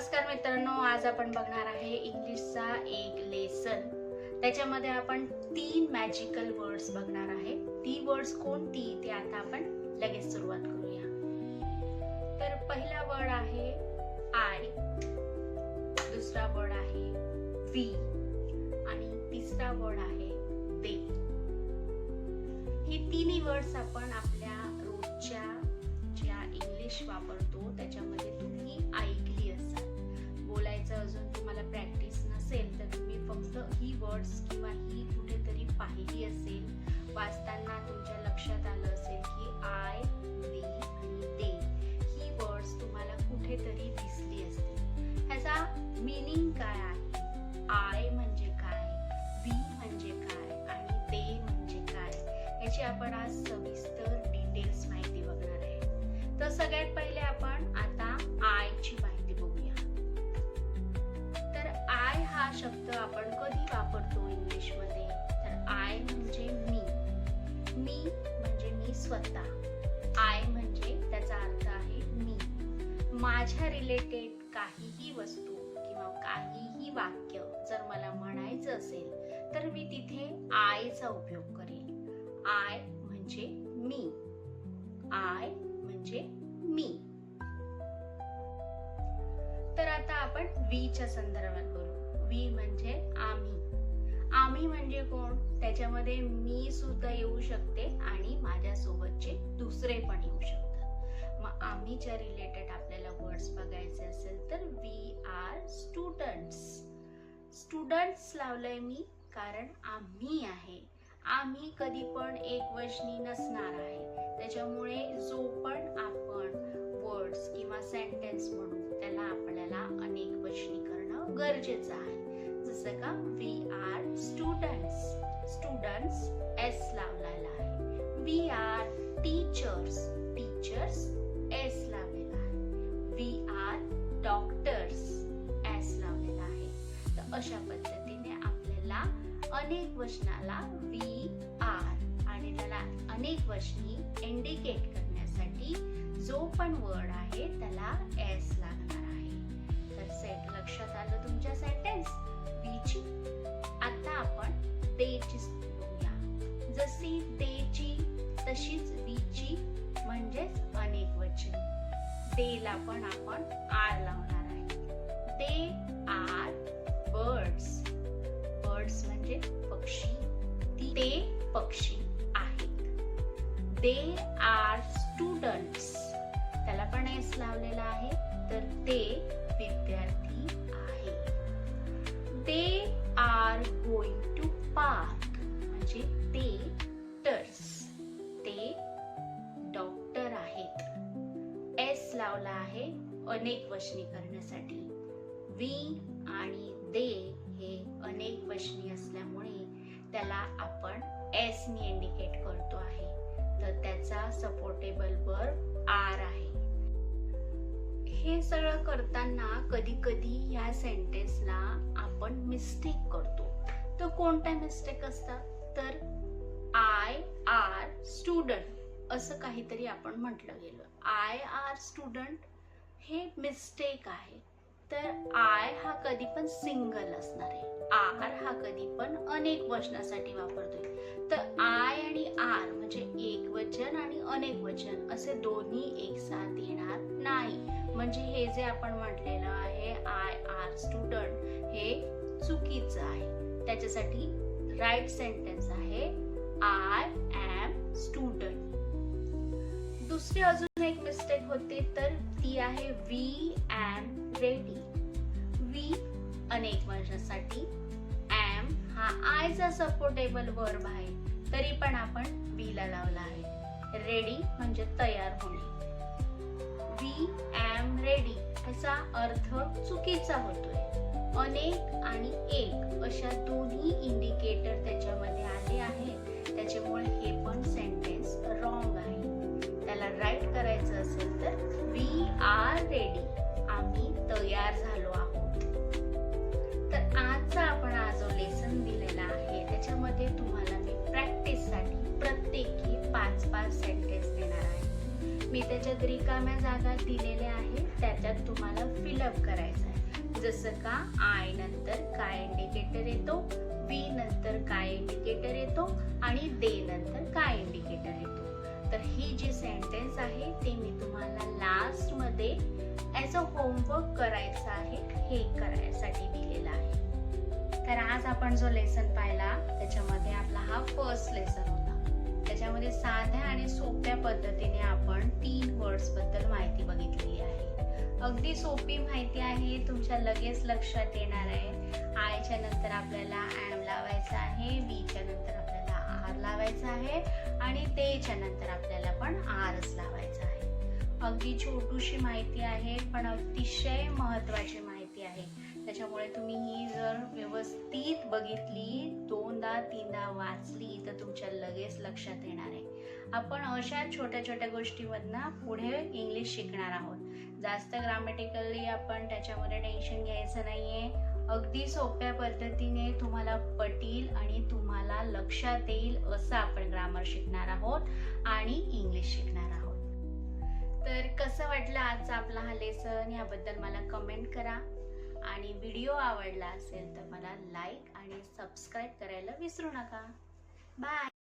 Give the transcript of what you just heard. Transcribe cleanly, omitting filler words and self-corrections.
नमस्कार मित्रांनो, आज आपण बघणार आहे इंग्लिशचा एक लेसन. त्याच्यामध्ये आपण 3 मॅजिकल वर्ड्स बघणार आहे. ती वर्ड्स कोणती ते आता आपण लगेच सुरुवात करूया. तर पहिला वर्ड आहे आय, दुसरा वर्ड आहे वी आणि तिसरा वर्ड आहे दे. हे तिन्ही वर्ड्स आपण आपल्या रोजच्या ज्या इंग्लिश वापरतो त्याच्यामध्ये तुम्ही ऐकली असाल. बोलायचं अजून तुम्हाला प्रॅक्टिस नसेल तर तुम्ही फक्त ही वर्ड्स किंवा ही कुठेतरी पाहिली असेल, वाचताना तुमच्या लक्षात आलं असेल की आय, वी आणि दे ही वर्ड्स तुम्हाला कुठेतरी दिसली असतील. ह्याचा मीनिंग काय आहे, आय म्हणजे काय, वी म्हणजे काय आणि दे म्हणजे काय, याची आपण आज सविस्तर डिटेल्स माहिती बघणार आहे. तर सगळ्यात पहिले आपण आता आय ची माहिती बघूया. तर आय हा शब्द आपण कधी वापरतो इंग्लिश मध्ये, तर आय म्हणजे मी, मी म्हणजे मी स्वतः. आय म्हणजे त्याचा अर्थ आहे मी. माझ्या रिलेटेड काहीही वस्तू किंवा काहीही वाक्य जर मला म्हणायचं असेल तर मी तिथे आयचा उपयोग करेल. आय म्हणजे मी, आय म्हणजे मी. तर आता आपण वी च्या संदर्भात बोलू. वी म्हणजे आम्ही. आम्ही म्हणजे कोण, त्याच्यामध्ये मी सुद्धा येऊ शकते आणि माझ्या सोबतचे दुसरे पण येऊ शकतात. मग आम्हीच्या रिलेटेड आपल्याला वर्ड्स बघायचे असेल तर वी आर स्टुडंट्स. स्टुडंट्स लावलंय मी कारण आम्ही आहे. आम्ही कधी पण एक वचनी नसणार आहे, त्याच्यामुळे जो पण आपण वर्ड्स किंवा सेंटेन्स म्हणू त्याला आपल्याला अनेक वचनी करणं गरजेचं आहे. जसं का we are students, students S लावलेला आहे. We are teachers, teachers S लावलेला आहे. वी आर डॉक्टर्स एस लावलेला आहे. तर अशा पद्धतीने आपल्याला अनेक वचनाला वी आर आणि त्याला अनेक वचनी इंडिकेट करण्यासाठी जो पण वर्ड आहे त्याला एस लागणार आहे. तर सेट लक्षात आलं तुमच्या सेंटेन्स वी ची. आता आपण दे ची बघूया. जशी दे ची तशीच वी ची म्हणजेच अनेक वचनी. दे ला पण आपण आर लावणार आहे. दे आर बर्ड्स, बर्ड्स म्हणजे पक्षी. ते पक्षी आहेत. दे आर स्टुडंट्स, त्याला पण एस लावलेला आहे, तर ते विद्यार्थी आहे. They are going to park म्हणजे ते डॉक्टर्स, ते डॉक्टर आहेत. एस लावला आहे अनेक वचनी करण्यासाठी. वी आणि दे हे अनेक वचनी असल्यामुळे त्याला आपण एस ने इंडिकेट करतो आहे. तर त्याचा सपोर्टेबल वर्ब आर आहे. हे सगळं करताना कधी कधी या सेंटेन्सला आपण मिस्टेक करतो. तर कोणत्या मिस्टेक असतात, तर आय आर स्टुडंट असं काहीतरी आपण म्हटलं गेलं. आय आर स्टुडंट हे मिस्टेक आहे. तर आय हा कधी पण सिंगल असणार आहे, आर हा कधी पण अनेक वचनासाठी वापरतोय. तर आय आणि आर म्हणजे एक वचन आणि अनेक वचन असे दोन्ही एक साथ येणार नाही. म्हणजे हे जे आपण म्हटलेलं आहे आय आर स्टुडंट हे चुकीचं आहे. त्याच्यासाठी राईट सेंटेन्स आहे आय एम स्टुडंट. दुसरी अजून एक मिस्टेक होते तर ती आहे वी एम रेडी. वी अनेक वचनासाठी, एम हा आयचा सपोर्टेबल वर्ब आहे तरी पण आपण वी ला लावला आहे. रेडी म्हणजे तयार होणे. वी एम रेडी याचा अर्थ चुकीचा होतोय. अनेक आणि एक अशा दोन्ही इंडिकेटर त्याच्यामध्ये आले आहे, त्याच्यामुळे हे पण सेंटेन्स रॉंग आहे. त्याला राईट करायचं असेल तर वी आर रेडी, आम्ही तयार झालो आहोत. तर आजचा आपण जो लेसन दिलेला आहे त्याच्यामध्ये तुम्हाला मी प्रॅक्टिससाठी प्रत्येकी 5-5 सेंटेन्स देणार आहे. मी त्याच्यात रिकाम्या जागा दिलेल्या आहेत, त्याच्यात तुम्हाला फिलअप करायचं आहे. जसं का आय नंतर काय इंडिकेटर येतो, वी नंतर काय इंडिकेटर येतो आणि दे नंतर काय इंडिकेटर येतो. तर ही जी सेंटेन्स आहे ते मी तुम्हाला लास्ट मध्ये ॲज अ होमवर्क करायचं आहे, हे करायसाठी दिलेलं आहे. तर आज आपण जो लेसन पाहिला त्याच्यामध्ये आपला हा फर्स्ट लेसन होता. त्याच्यामध्ये साध्या आणि सोप्या पद्धतीने आपण 3 वर्ड्स बद्दल माहिती बघितलेली आहे. अगदी सोपी माहिती आहे, तुमच्या लगेच लक्षात येणार आहे. आयच्या नंतर आपल्याला ॲम लावायचं आहे, वीच्या नंतर आपल्याला आर लावायचं आहे आणि तेच्या नंतर आपल्याला पण आरच लावायचं आहे. अगदी छोटीशी माहिती आहे पण अतिशय महत्त्वाची माहिती आहे. त्याच्यामुळे तुम्ही ही जर व्यवस्थित बघितली, 2दा-3दा वाचली तर तुमच्या लगेच लक्षात येणार आहे. आपण अशा छोट्या छोट्या गोष्टींमधनं पुढे इंग्लिश शिकणार आहोत. जास्त ग्रामॅटिकली आपण त्याच्यामध्ये टेन्शन घ्यायचं नाहीये. अगदी सोप्या पद्धतीने तुम्हाला पटेल आणि तुम्हाला लक्षात येईल असं आपण ग्रामर शिकणार आहोत आणि इंग्लिश शिकणार आहोत. तर कसं वाटलं आजचा आपला हा लेसन याबद्दल मला कमेंट करा आणि व्हिडिओ आवडला असेल तर मला लाईक आणि सबस्क्राईब करायला विसरू नका. बाय.